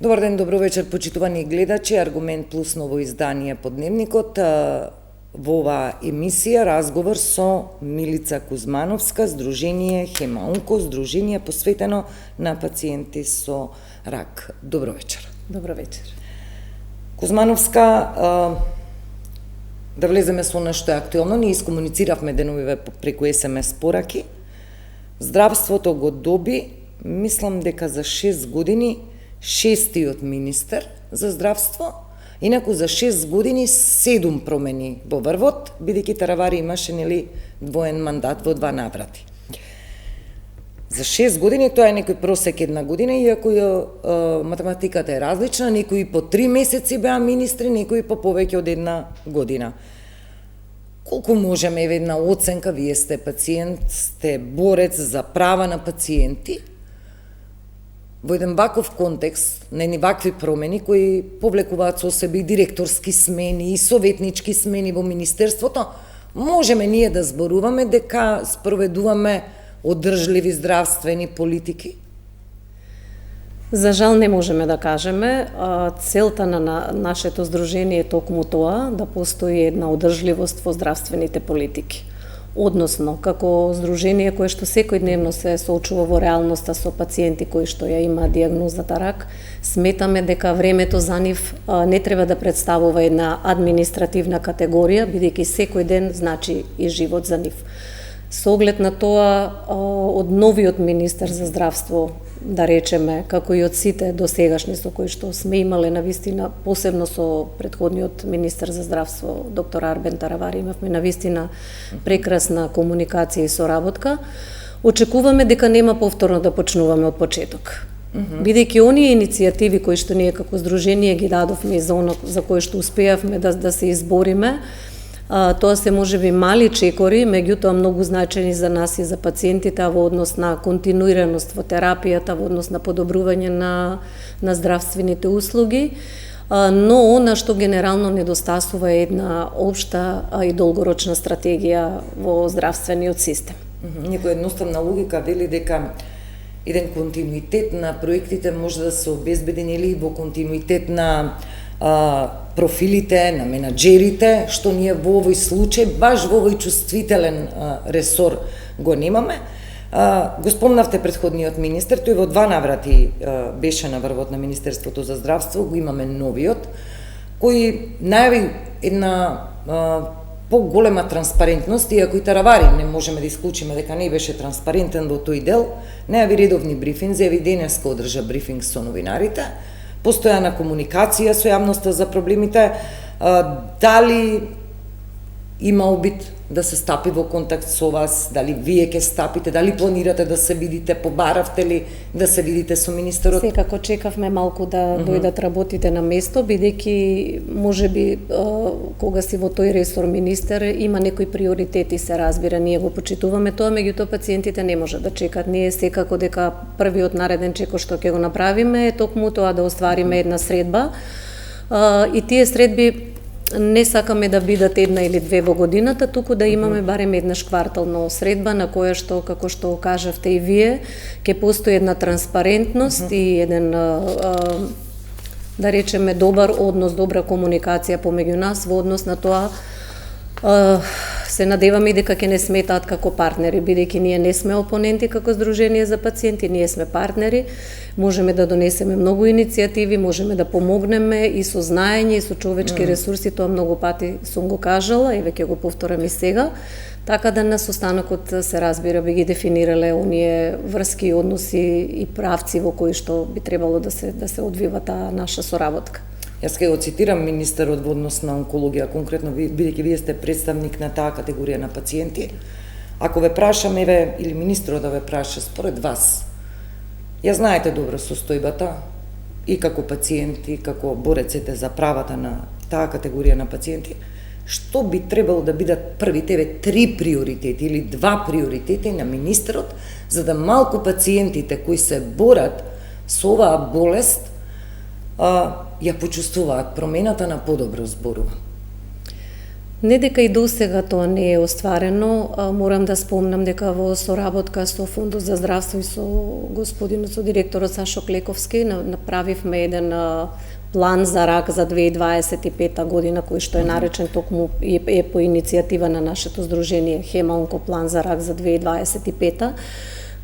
Добар ден, добро вечер, почитувани гледачи. Аргумент плюс ново издание по Дневникот. Во оваа емисија разговор со Милица Кузмановска, Сдружение Хемаунко, Сдружение посветено на пациенти со рак. Добро вечер. Добро вечер. Кузмановска, да влеземе со нешто актуелно, ние искомунициравме деновиве преку СМС пораки. Здравството го доби, мислам дека за 6 години, шестиот министер за здравство, инаку за 6 години 7 промени во врвот, бидејќи Таравари имаше двоен мандат во 2 наврати. За 6 години тоа е некој просек една година, иако математиката е различна, некои по 3 месеци беа министри, некои по повеќе од една година. Колку можеме, една оценка, вие сте пациент, сте борец за права на пациенти, во еден ваков контекст, на едни вакви промени кои повлекуваат со себе и директорски смени, и советнички смени во Министерството, можеме ние да зборуваме дека спроведуваме одржливи здравствени политики? За жал не можеме да кажеме. Целта на нашето здружение е токму тоа, да постои една одржливост во здравствените политики. Односно, како здружение кое што секојдневно се соочува во реалноста со пациенти кои што ја имаат дијагнозата рак, сметаме дека времето за нив не треба да представува една административна категорија, бидејќи секој ден значи и живот за нив. Со оглед на тоа, од новиот министер за здравство, да речеме, како и од сите досегашни со кои што сме имале навистина, посебно со предходниот министер за здравство, доктор Арбен Таравари, имавме навистина прекрасна комуникација и соработка, очекуваме дека нема повторно да почнуваме од почеток. Бидејќи оние иницијативи кои што ние како здружение ги дадовме и за кои што успеавме да се избориме, тоа се можеби мали чекори, меѓутоа многу значени за нас и за пациентите во однос на континуираност во терапијата, во однос на подобрување на здравствените услуги, но она што генерално недостасува е една општа и долгорочна стратегија во здравствениот систем. Некоја едноставна логика вели дека еден континуитет на проектите може да се обезбеди или во континуитет на профилите на менаџерите, што ние во овој случај, баш во овој чувствителен ресор го немаме. Го спомнавте предходниот министер, тој во 2 наврати беше на врвот на Министерството за здравство, го имаме новиот, кој најави една поголема транспарентност, иако и Таравари не можеме да исклучиме дека не беше транспарентен во тој дел, најави редовни брифинзи, еви денеска одржа брифинг со новинарите, постојана комуникација со јавноста за проблемите, дали има обид да се стапи во контакт со вас, дали вие ќе стапите, дали планирате да се видите, побаравте ли да се видите со министерот? Секако чекавме малку да дојдат работите на место, бидејќи можеби кога си во тој ресор министер има некои приоритети, се разбира, ние го почитуваме тоа, меѓутоа пациентите не можат да чекат. Ние секако дека првиот нареден чекор што ќе го направиме е токму тоа да оствариме една средба, и тие средби не сакаме да бидат 1 или 2 во годината, туку да имаме барем еднаш квартално средба на која што, како што кажавте и вие, ќе постои една транспарентност и еден, да речеме, добар однос, добра комуникација помеѓу нас во однос на тоа. Се надеваме и дека ќе не сметаат како партнери, бидејќи ние не сме опоненти како здружение за пациенти, ние сме партнери, можеме да донесеме многу иницијативи, можеме да помогнеме и со знаење и со човечки ресурси, тоа многу пати сум го кажала, еве ќе го повторам и сега, така да на состанокот се разбира би ги дефинирале оние врски и односи и правци во кои што би требало да се одвива таа наша соработка. Јас ќе го цитирам министерот во однос на онкологија, конкретно бидејќи вие сте представник на таа категорија на пациенти. Ако ве прашам, еве, или министерот да ве праша, според вас, ја знаете добро состојбата и како пациенти, како бореците за правата на таа категорија на пациенти, што би требало да бидат првите 3 приоритети или 2 приоритети на министерот, за да малку пациентите кои се борат со оваа болест ја почувствуваат промената на подобро зборува? Не дека и досега тоа не е остварено, морам да спомнам дека во соработка со Фондот за здравство и со господинот, со директорот Сашо Клековски, направивме еден план за рак за 2025 година, кој што е наречен токму е по иницијатива на нашето здружение Хемаонко план за рак за 2025.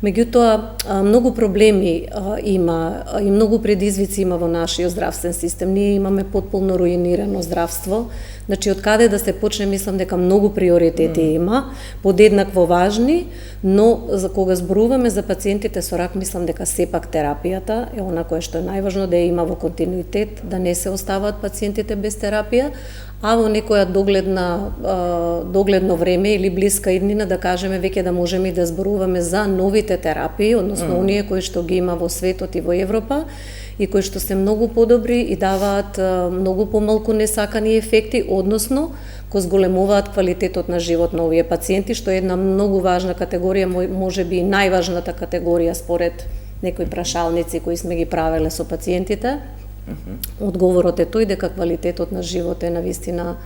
Меѓутоа, многу проблеми има и многу предизвици има во нашиот здравствен систем. Ние имаме потполно руинирано здравство. Значи, од каде да се почне, мислам дека многу приоритети има, подеднакво важни, но за кога зборуваме за пациентите со рак, мислам дека сепак терапијата е она кое што е најважно, да ја има во континуитет, да не се оставаат пациентите без терапија, а во некоја догледно време или блиска иднина, да кажеме, веќе да можеме и да зборуваме за новите терапии, односно оние кои што ги има во светот и во Европа, и кои што се многу подобри и даваат многу помалку несакани ефекти, односно кои зголемуваат квалитетот на живот на овие пациенти, што е една многу важна категорија, можеби и најважната категорија според некои прашалници кои сме ги правеле со пациентите. Одговорот е тој дека квалитетот на живот е навистина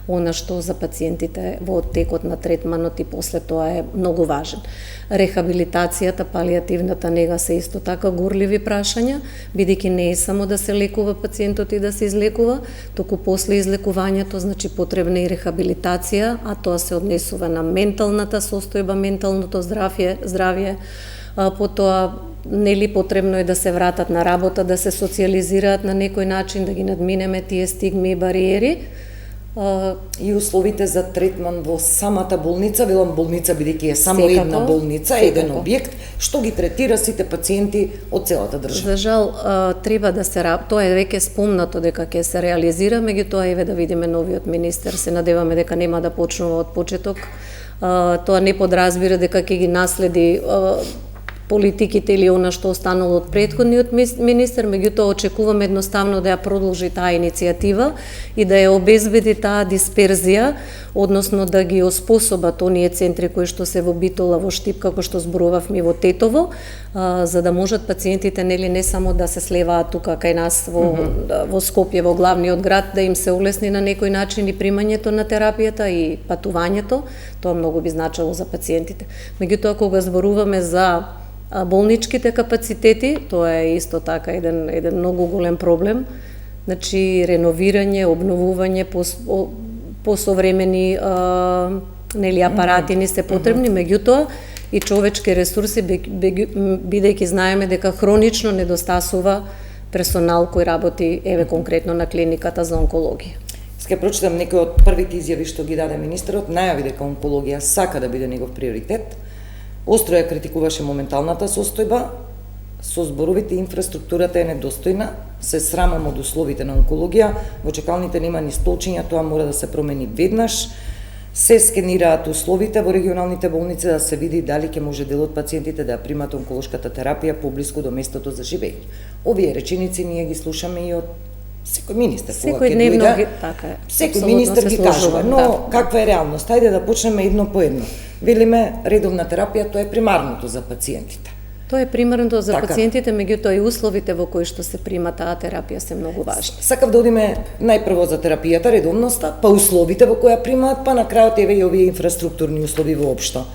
она што за пациентите во текот на третманот и после тоа е многу важен. Рехабилитацијата, палијативната нега се исто така горливи прашања, бидејќи не е само да се лекува пациентот и да се излекува, туку после излекувањето, значи потребна и рехабилитација, а тоа се однесува на менталната состојба, менталното здравје, потоа нели потребно е да се вратат на работа, да се социјализираат на некој начин, да ги надминеме тие стигми и бариери. И условите за третман во самата болница, велам болница бидејќи е само една болница, еден објект, што ги третира сите пациенти од целата држава. За жал, треба да се тоа е веќе спомнато дека ќе се реализира, меѓутоа еве да видиме новиот министер, се надеваме дека нема да почнува од почеток. Тоа не подразбира дека ќе ги наследи политиките или она што останало од претходниот министер, меѓутоа очекуваме едноставно да ја продолжи таа иницијатива и да ја обезбеди таа дисперзија, односно да ги оспособат оние центри кои што се во Битола, во Штип, како што зборувавме во Тетово, за да можат пациентите нели не само да се слеваат тука кај нас во Скопје, во главниот град, да им се улесни на некој начин и примањето на терапијата и патувањето, тоа многу би значило за пациентите. Меѓутоа кога зборуваме за болничките капацитети, тоа е исто така еден многу голем проблем. Значи реновирање, обновување, посовремени нели апарати ни се потребни, меѓутоа и човечки ресурси, бидејќи знаеме дека хронично недостасува персонал кој работи еве конкретно на клиниката за онкологија. Ке прочитам некои од првите изјави што ги даде министерот, најави дека онкологија сака да биде негов приоритет. Остро ја критикуваше моменталната состојба, со зборовите инфраструктурата е недостојна, се срамам од условите на онкологија, во чекалните нема ни столчиња, тоа мора да се промени веднаш. Се скенираат условите во регионалните болници да се види дали ќе може дел од пациентите да ја примат онколошката терапија поблиску до местото за живење. Овие реченици ние ги слушаме и од секој министер. Секојдневно ги така е. Секој министер ги кажува, но каква е реалност? Ајде да почнеме едно по едно. Велиме редовна терапија, тоа е примарното за пациентите. Тоа е примарното за пациентите, меѓутоа и условите во кои што се прима таа терапија се многу важни. Сакав да одиме најпрво за терапијата, редовноста, па условите во кои ја примаат, па на крајот еве и овие инфраструктурни услови воопшто.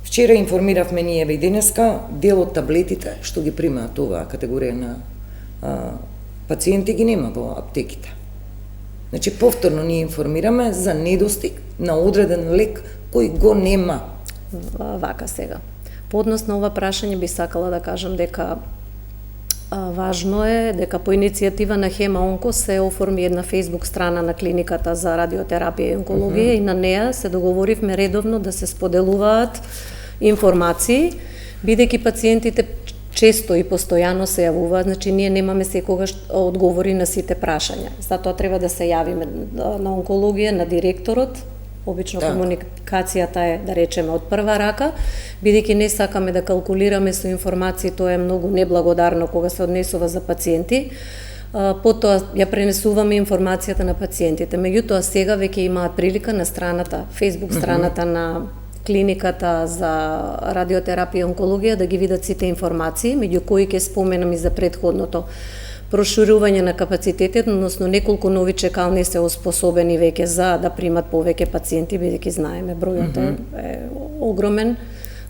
Вчера информиравме ние еве и денеска дел од таблетите што ги примаат оваа категорија на пациенти ги нема во аптеките. Значи повторно ние информираме за недостиг на одреден лек кој го нема. Вака сега. По однос на ова прашање би сакала да кажам дека важно е дека по иницијатива на Хемаонко се оформи една Facebook страна на клиниката за радиотерапија и онкологија и на неа се договоривме редовно да се споделуваат информации, бидејќи пациентите често и постојано се јавуваат, значи ние немаме секогаш одговори на сите прашања. Затоа треба да се јавиме на онкологија, на директорот. Обично комуникацијата е, да речеме, од прва рака, бидејќи не сакаме да калкулираме со информации, тоа е многу неблагодарно кога се однесува за пациенти. Потоа ја пренесуваме информацијата на пациентите. Меѓутоа сега веќе имаат прилика на страната, Facebook страната на клиниката за радиотерапија и онкологија да ги видат сите информации, меѓу кои ќе споменам и за претходното проширување на капацитетот, односно неколку нови чекални се оспособени веќе за да примат повеќе пациенти, бидејќи знаеме бројот е огромен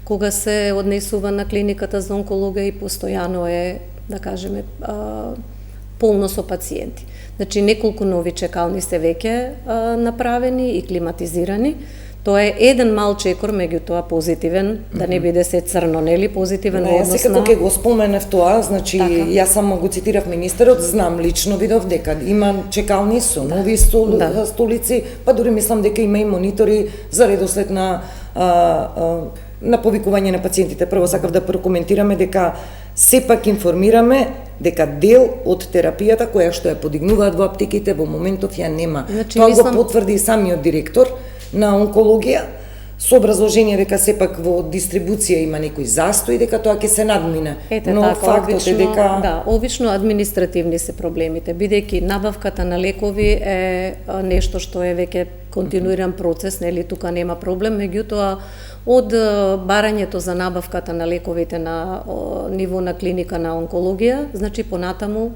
кога се однесува на клиниката за онкологија и постојано е, да кажеме, полно со пациенти. Значи, неколку нови чекални се веќе направени и климатизирани. Тоа е еден мал чекор, меѓутоа позитивен, да не биде се црно, нели, позитивен во однос на... Секако ќе го споменев тоа, значи, јас само го цитирав министерот, знам, лично видов дека има чекални со нови столици, па дури мислам дека има и монитори за редослед на повикување на пациентите. Прво сакав да прокоментираме дека сепак информираме дека дел од терапијата која што ја подигнуваат во аптеките во моментов ја нема. Значи, тоа го потврди и самиот директор на онкологија, со образложение дека сепак во дистрибуција има некој застој, дека тоа ќе се надмине. Но така, фактот е дека... Да, обично административни се проблемите, бидејќи набавката на лекови е нешто што е веќе континуиран процес, нели, тука нема проблем, меѓутоа од барањето за набавката на лековите на ниво на клиника на онкологија, значи понатаму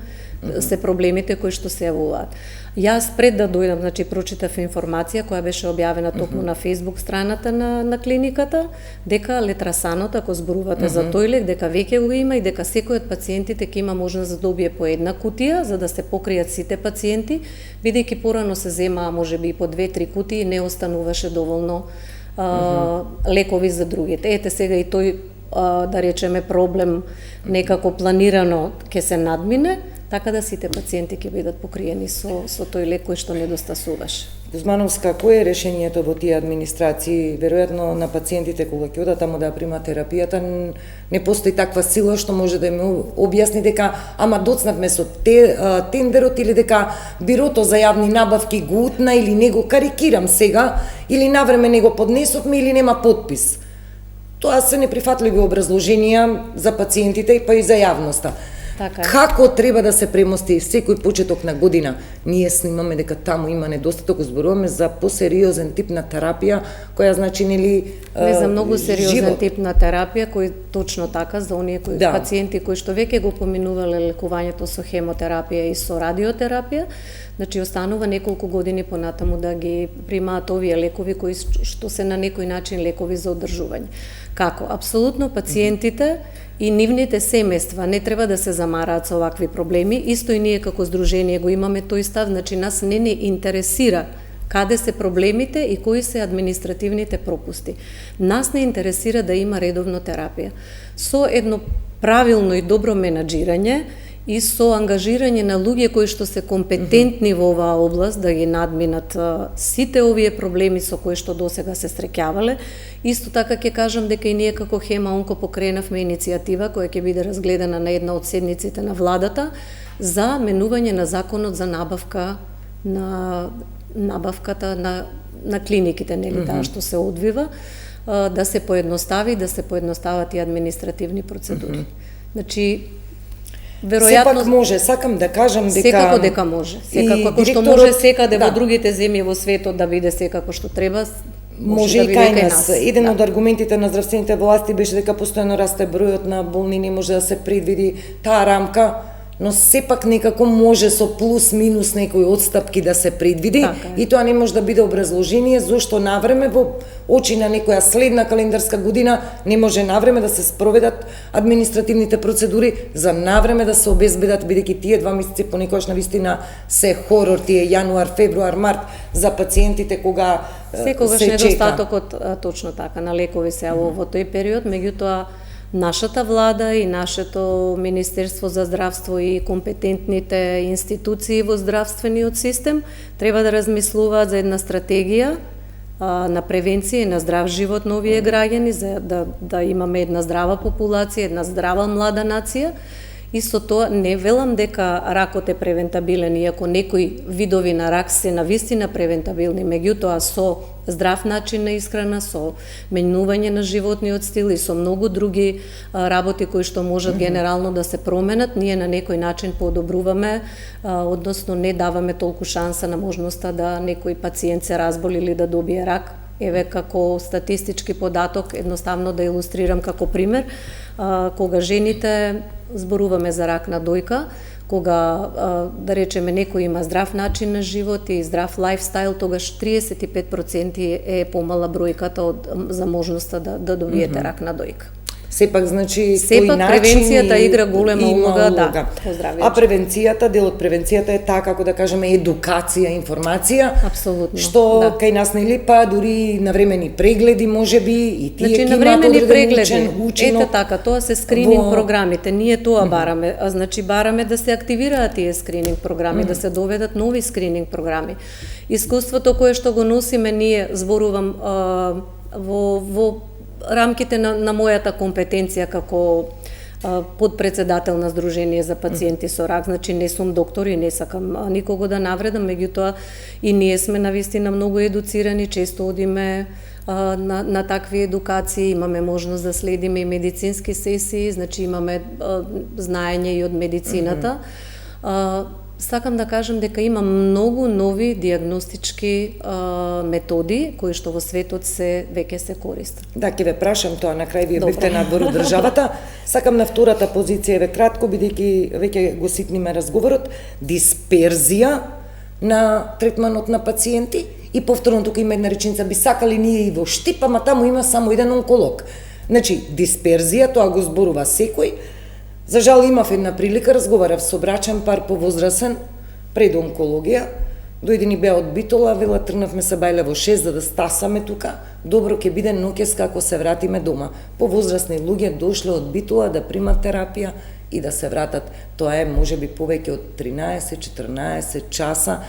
се проблемите кои што се јавуваат. Јас пред да дојдам, значи прочитав информација која беше објавена токму на Facebook страната на клиниката, дека летрасанот, ако зборувате за тој лек, дека веќе го има и дека секој од пациентите ќе има можност да добие по една кутија за да се покријат сите пациенти, бидејќи порано се земаа можеби и по 2-3 кутии, не остануваше доволно лекови за другите. Ете сега и тој, да речеме, проблем некако планирано ќе се надмине, така да сите пациенти ќе бидат покриени со тој лек кој што недостасуваше. Гузмановска, кој е решението во тие администрации? Веројатно на пациентите кога ќе одат таму да примат терапијата, не постои таква сила што може да им објасни дека ама доцнавме со тендерот или дека бирото за јавни набавки го утна или не го карикирам сега, или навреме не го поднесовме или нема подпис. Тоа се неприфатливи образложенија за пациентите па и за јавноста. Така. Како треба да се премости секој почеток на година? Ние снимаме дека таму има недостаток, зборуваме за посериозен тип на терапија, која значи нели не за многу сериозен тип на терапија, кој точно така за оние кои пациенти кои што веќе го поминувале лекувањето со хемотерапија и со радиотерапија, значи останува неколку години понатаму да ги примаат овие лекови кои што се на некој начин лекови за одржување. Како? Апсолутно пациентите и нивните семејства не треба да се замараат со овакви проблеми. Исто и ние како здружение го имаме тој став, значи нас не интересира каде се проблемите и кои се административните пропусти. Нас не интересира да има редовно терапија. Со едно правилно и добро менаџирање и со ангажирање на луѓе кои што се компетентни во оваа област да ги надминат сите овие проблеми со кои што досега се среќавале. Исто така ќе кажам дека и ние како Хема Онко покренавме иницијатива која ќе биде разгледана на една од седниците на владата за менување на законот за набавката на клиниките, нели, таа што се одвива, да се поедностави, да се поедностават и административни процедури. Значи, веројатно сепак може, сакам да кажам дека секако дека може. Секако што може секаде во другите земји во светот да биде секако што треба, може и кај нас. Еден од аргументите на здравствените власти беше дека постојано расте бројот на болни, не може да се предвиди таа рамка, но сепак некако може со плюс-минус некои отстапки да се предвиди и тоа не може да биде образложение зошто навреме во очи на некоја следна календарска година не може навреме да се спроведат административните процедури, за навреме да се обезбедат, бидејќи тие 2 месеци понекогаш навистина се хорор, тие јануар, февруар, март за пациентите кога секогаш недостатокот точно така на лекови се во тој период, меѓутоа нашата влада и нашето Министерство за здравство и компетентните институции во здравствениот систем треба да размислуваат за една стратегија на превенција и на здрав живот на овие граѓани, за да имаме една здрава популација, една здрава млада нација. И со тоа не велам дека ракот е превентабилен, иако некои видови на рак се навистина превентабилни, меѓутоа со здрав начин на исхрана, со менување на животниот стил и со многу други работи кои што можат генерално да се променат, ние на некој начин подобруваме, односно не даваме толку шанса на можноста да некој пациент се разболи или да добие рак. Еве како статистички податок, едноставно да илустрирам како пример, кога жените, зборуваме за рак на дојка, кога, да речеме, некој има здрав начин на живот и здрав лайфстайл, тогаш 35% е помала бројката за можноста да добиете рак на дојка. Сепак, значи, Сепак, тој начин превенцијата игра голема улога, да, по здравјето. А превенцијата, дел од превенцијата е таа, како да кажеме, едукација, информација. Апсолутно, што кај нас не липа, дури навремени прегледи, можеби, и тие значи, имаат навремени прегледи, учинок. ете така, тоа се скрининг програмите, ние тоа бараме, значи бараме да се активираат тие скрининг програми, да се доведат нови скрининг програми. Искуството кое што го носиме ние, зборувам во рамките на мојата компетенција како подпредседател на Сдружение за пациенти со рак, значи не сум доктор и не сакам никого да навредам, меѓутоа и ние сме навистина многу едуцирани, често одиме на такви едукации, имаме можност да следиме и медицински сесии, значи имаме знаење и од медицината. Сакам да кажам дека има многу нови диагностички методи кои што во светот веќе се користат. Да, ќе ве прашам тоа, на крај вие бевте надвор од државата. Сакам на втората позиција ве кратко, бидејќи веќе го ситниме разговорот, дисперзија на третманот на пациенти и повторно тука има една реченица, би сакали ние и во Штип, ама таму има само еден онколог. Значи, дисперзија, тоа го зборува секој. За жал имав една прилика, разговарав со брачен пар повозрасен пред онкологија. Дојде ни беа од Битола, вела тргнавме се бајле во 6 за да стасаме тука. Добро ќе биде ноќес како се вратиме дома. Повозрасни луѓе дошле од Битола да примат терапија и да се вратат. Тоа е можеби повеќе од 13-14 часа.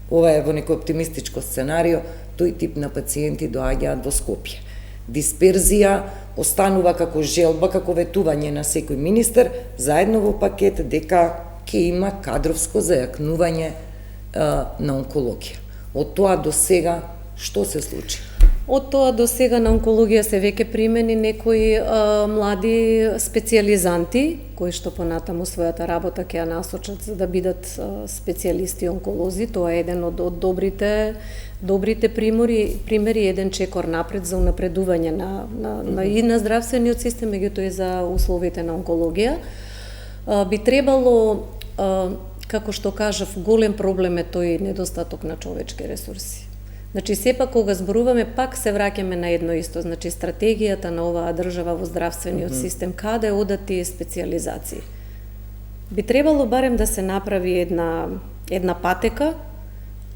Ова е во некој оптимистичко сценарио, тој тип на пациенти доаѓаат во Скопје. Дисперзија останува како желба, како ветување на секој министер, заедно во пакет дека ќе има кадровско зајакнување на онкологија. Од тоа до сега, што се случи? Од тоа до сега на онкологија се веќе примени некои млади специјализанти, кои што понатаму својата работа ќе ја насочат за да бидат специјалисти онколози. Тоа е еден од добрите примери, еден чекор напред за унапредување и на здравствениот систем, меѓутоа и за условите на онкологија. Би требало, како што кажав, голем проблем е тој недостаток на човечки ресурси. Значи, сепак кога зборуваме, пак се враќаме на едно исто, значи стратегијата на оваа држава во здравствениот систем, каде одат тие специјализации. Би требало барем да се направи една патека,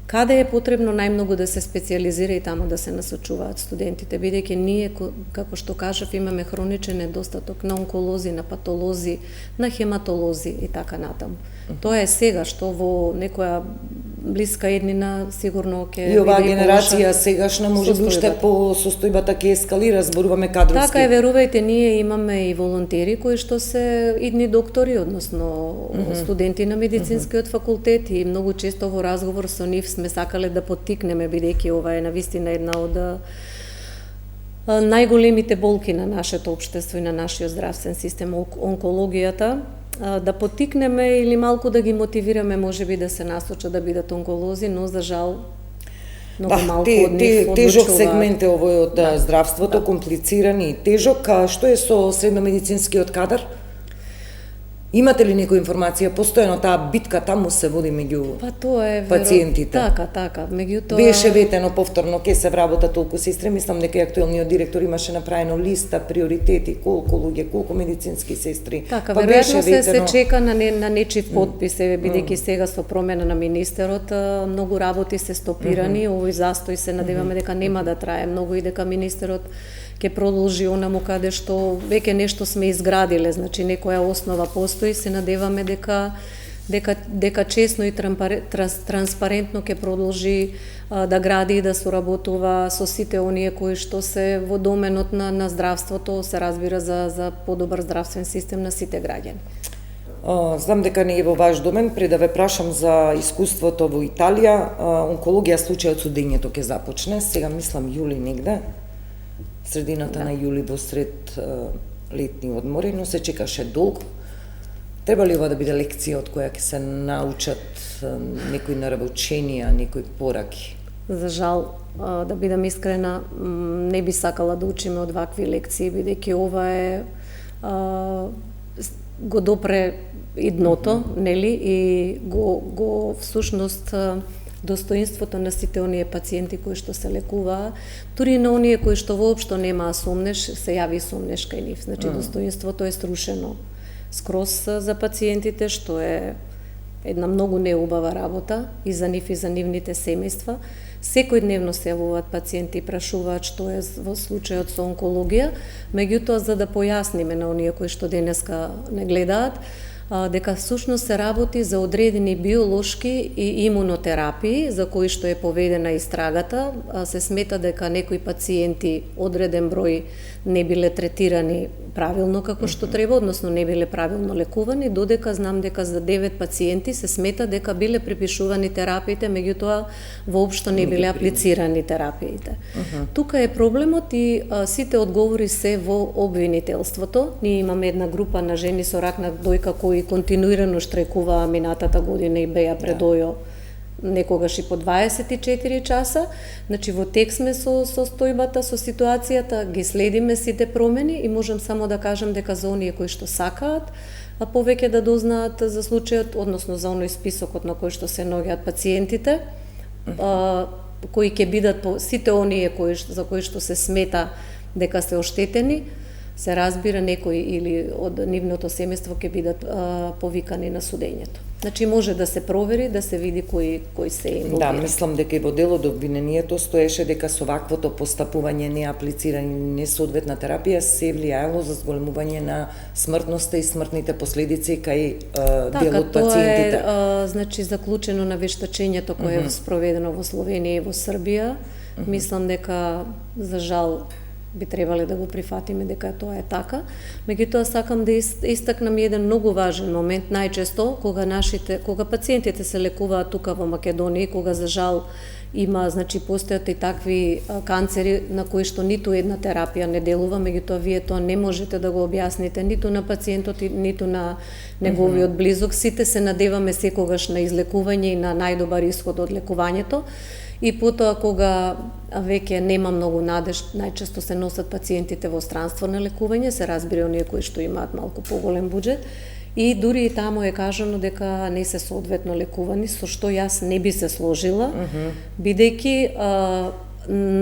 каде е потребно најмногу да се специјализира и таму да се насочуваат студентите, бидејќи ние, како што кажав, имаме хроничен недостаток на онколози, на патолози, на хематолози и така натаму. Тоа е сега што во некоја блиска еднина сигурно ќе биде и оваа генерација сегашна може би уште по состојбата ќе ескалира, зборуваме кадровски. Така е, верувајте, ние имаме и волонтери кои што се идни доктори, односно студенти на медицинскиот факултет, и многу често во разговор со нив сме сакале да поттикнеме, бидејќи ова е навистина една од најголемите болки на нашето општество и на нашиот здравствен систем, онкологијата, да поттикнеме или малку да ги мотивираме, можеби да се насочат да бидат онколози, но за жал многу малку од нив одлучуваат. Тежок сегмент е овој од здравството, комплициран и тежок. Што е со средномедицинскиот кадар? Имате ли некоја информација? Постојано таа битка таму се води меѓу пациентите. Така. Меѓутоа беше ветено повторно ќе се вработа толку сестри. Мислам дека актуелниот директор имаше направено листа приоритети, колку луѓе, колку медицински сестри. Така, веројатно се чека на нечив подпис, бидејќи сега со промена на министерот многу работи се стопирани, овој застој се надеваме дека нема да трае многу и дека министерот ќе продолжи онаму каде што веќе нешто сме изградиле, значи некоја основа постои, се надеваме дека честно и транспарентно ќе продолжи да гради и да соработува со сите оние кои што се во доменот на здравството, се разбира за подобар здравствен систем на сите граѓани. Знам дека не е во ваш домен, пред да ве прашам за искуството во Италија, онкологија случајот со дењето ќе започне, сега мислам јули негде, средината на јули во сред летни одмори, но се чекаше долго. Треба ли ова да биде лекција од која ќе се научат некои наработченија, некои пораки? За жал, да бидам искрена, не би сакала да учиме од вакви лекции, бидејќи ова е го допре и дното, нели, и го всушност достоинството на сите оние пациенти кои што се лекуваа, дури на оние кои што воопшто немаа сомнеш, се јави сомнеш кај нив. Значи, достоинството е срушено скроз за пациентите, што е една многу неубава работа и за нив и за нивните семејства. Секојдневно се јавуваат пациенти и прашуваат што е во случајот со онкологија, меѓутоа за да појасниме на оние кои што денеска не гледаат, дека всушност се работи за одредени биолошки и имунотерапии за кои што е поведена истрагата. Се смета дека некои пациенти, одреден број, не биле третирани правилно како што треба, односно не биле правилно лекувани, додека знам дека за 9 пациенти се смета дека биле припишувани терапиите, меѓутоа воопшто не биле аплицирани терапиите. Тука е проблемот и сите одговори се во обвинителството. Ние имаме една група на жени со рак на дојка кои континуирано штрекуваа минатата година и беа пред ОЈО некогаш и по 24 часа. Значи во тек сме со состојбата, со ситуацијата, ги следиме сите промени и можам само да кажам дека за оние кои што сакаат повеќе да дознаат за случајот, односно за оној списокот на кој што се наоѓаат пациентите, кои ќе бидат сите оние за кои што се смета дека се оштетени, се разбира некои или од нивното семејство ќе бидат повикани на судењето. Значи може да се провери, да се види кои се инволвирани. Да, мислам дека и во делот обвинението стоеше дека со ваквото постапување, неаплицирање, несоодветна терапија се влијаело за зголемување на смртноста и смртните последици кај дел од пациентите. Тоа е значи заклучено на вештачењето кое е спроведено во Словенија и во Србија. Мислам дека за жал би требале да го прифатиме дека тоа е така. Меѓутоа сакам да истакнам еден многу важен момент, најчесто кога пациентите се лекуваат тука во Македонија, кога за жал има, значи постојат и такви канцери на кои што ниту една терапија не делува, меѓутоа вие тоа не можете да го објасните ниту на пациентот, ниту на неговиот близок. Сите се надеваме секогаш на излекување и на најдобар исход од лекувањето. И потоа кога веќе нема многу надеж, најчесто се носат пациентите во странство на лекување, се разбира оние кои што имаат малку поголем буџет, и дури и таму е кажано дека не се соодветно лекувани, со што јас не би се сложила, бидејќи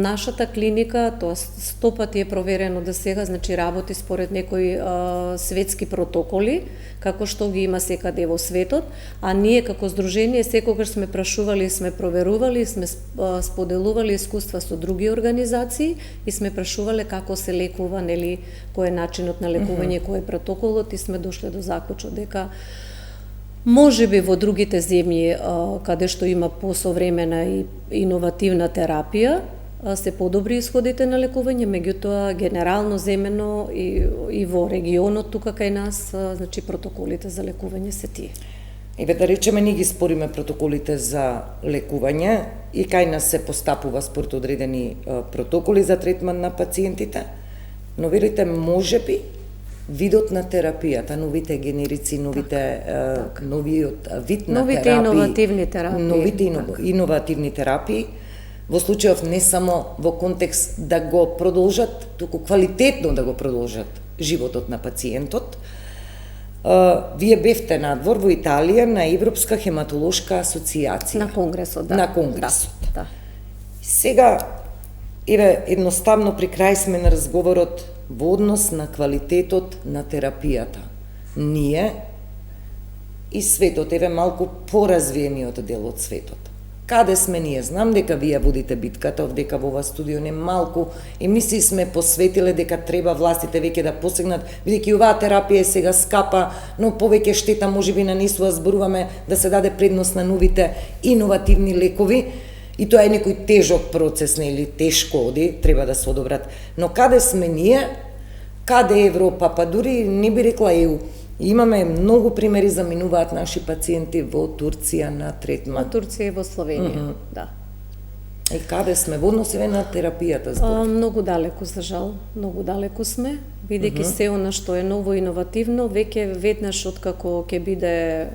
нашата клиника, тоа 100 пати е проверено до сега, значи работи според некои светски протоколи, како што ги има секаде во светот, а ние како здружение секогаш сме прашували, сме проверували, сме споделували искуства со други организации и сме прашувале како се лекува, нели, кој е начинот на лекување, кој е протоколот, и сме дошле до заклучок дека можеби во другите земји каде што има посовремена и иновативна терапија се подобри исходите на лекување, меѓутоа генерално земено и во регионот тука кај нас, значи протоколите за лекување се тие. Еве да речеме, ние ги спориме протоколите за лекување и кај нас се постапува според одредени протоколи за третман на пациентите, но верите, можеби видот на терапијата, новите генерици, новиот вид на новите терапии, иновативни терапии, новите иновативни терапии, во случајов не само во контекст да го продолжат, туку квалитетно да го продолжат животот на пациентот. Вие бевте надвор во Италија на Европска хематолошка асоциација. На конгресот, да. На конгресот. Да. Сега, еве, едноставно при крај сме на разговорот во однос на квалитетот на терапијата. Ние и светот, еве малку поразвиениот дел од светот. Каде сме ние? Знам дека вие водите битката, дека во ова студио не малку емисии сме посветиле дека треба властите веќе да посегнат, бидејќи оваа терапија е сега скапа, но повеќе штета можеби нанесува, зборуваме да се даде предност на новите иновативни лекови, и тоа е некој тежок процес, или тешко оди, треба да се одобрат. Но каде сме ние? Каде е Европа? Па дури не би рекла ЕУ. Имаме многу примери, заминуваат наши пациенти во Турција на третман. Во Турција и во Словенија, да. И каде сме во однос на терапијата? Многу далеку, за жал, многу далеку сме, бидејќи се она што е ново иновативно, веќе веднаш откако ќе биде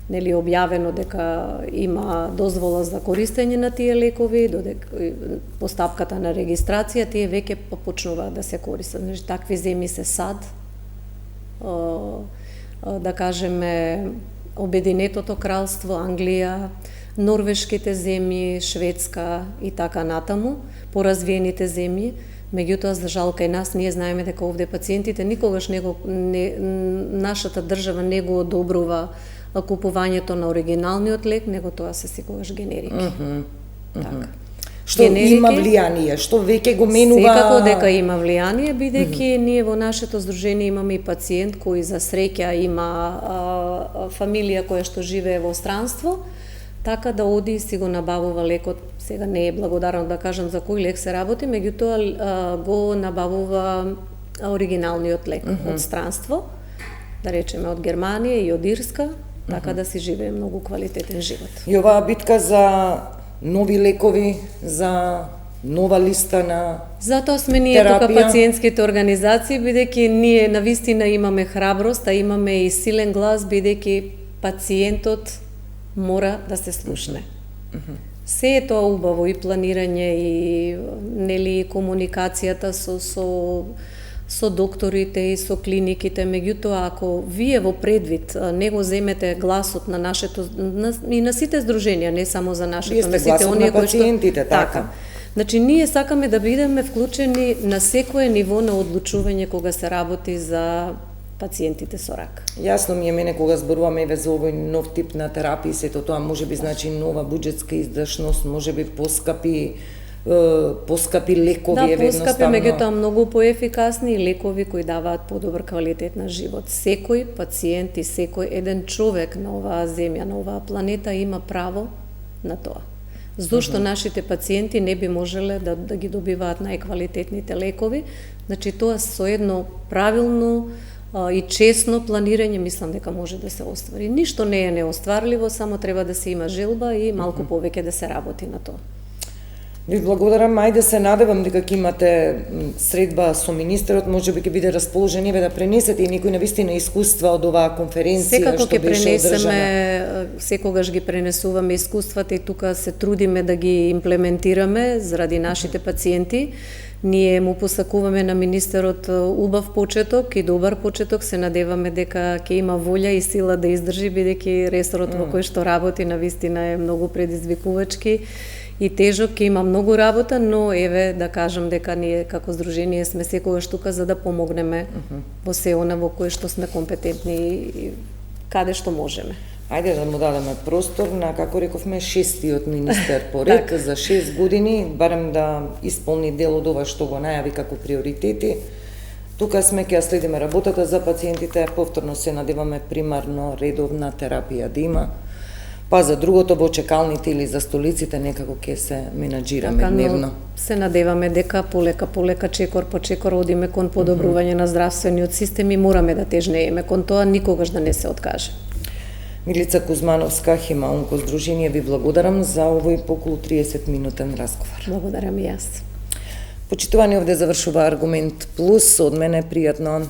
објавено дека има дозвола за користење на тие лекови, додека постапката на регистрација, тие веќе почнуваат да се користат. Значи, такви земји се САД, да кажеме, Обединетото кралство, Англија, норвешките земји, Шведска и така натаму, поразвиените земји. Меѓутоа, за жал, кај нас ние знаеме дека овде пациентите никогаш нашата држава не го одобрува купувањето на оригиналниот лек, него тоа се секогаш генерики. Така. Што има влијание, што веќе го менува... Секако дека има влијание, бидејќи ние во нашето здружение имаме и пациент кој за среќа има фамилија која што живее во странство, така да оди и си го набавува лекот. Сега не е благодарно да кажам за кој лек се работи, меѓутоа го набавува оригиналниот лек од странство, да речеме од Германија и од Ирска, така да си живее многу квалитетен живот. И оваа битка за нови лекови, за нова листа на затоа сме ние тука пациентските организации, бидејќи ние навистина имаме храброст, а имаме и силен глас, бидејќи пациентот мора да се слушне. Се е тоа убаво, и планирање, и нели комуникацијата со докторите и со клиниките, меѓутоа ако вие во предвид не го земете гласот на нашето и на сите здруженија, не само за нашето, на сите оние кои пациентите, така. Значи ние сакаме да бидеме вклучени на секое ниво на одлучување кога се работи за пациентите со рак. Јасно ми е мене кога зборуваме за овој нов тип на терапија, сето тоа можеби значи нова буџетска издашност, можеби поскапи лекови, да, поскапи, меѓутоа многу поефикасни лекови кои даваат подобар квалитет на живот. Секој пациент и секој еден човек на оваа земја, на оваа планета има право на тоа. Зошто нашите пациенти не би можеле да ги добиваат најквалитетните лекови? Значи тоа со едно правилно и честно планирање мислам дека може да се оствари. Ништо не е неостварливо, само треба да се има желба и малку повеќе да се работи на тоа. Ви благодарам, ајде се надевам дека ќе имате средба со министерот, можеби ќе биде расположен да пренесете и некои навистина искуства од оваа конференција што беше одржана. Секогаш ги пренесуваме искуствата и тука се трудиме да ги имплементираме заради нашите пациенти. Ние му посакуваме на министерот убав почеток и добар почеток, се надеваме дека ќе има волја и сила да издржи, бидејќи ресорот во кој што работи навистина е многу предизвикувачки и тежок, ќе има многу работа, но еве да кажам дека ние како здружение сме секогаш тука за да помогнеме во се она во кое што сме компетентни и каде што можеме. Ајде да му дадеме простор на, како рековме, шестиот министер по ред за 6 години, барем да исполни дел од ова што го најави како приоритети. Тука сме ќе следиме работата за пациентите, повторно се надеваме примарно редовна терапија да има. Па за другото во чекалните или за столиците некако ќе се менаџираме дневно. Се надеваме дека полека, чекор по чекор одиме кон подобрување на здравствениот систем и мораме да тежнееме кон тоа, никогаш да не се откаже. Милица Кузмановска, Хемаонко здружение, ви благодарам за овој околу 30 минутен разговор. Благодарам и јас. Почитувани, овде завршува Аргумент Плюс, од мене пријатно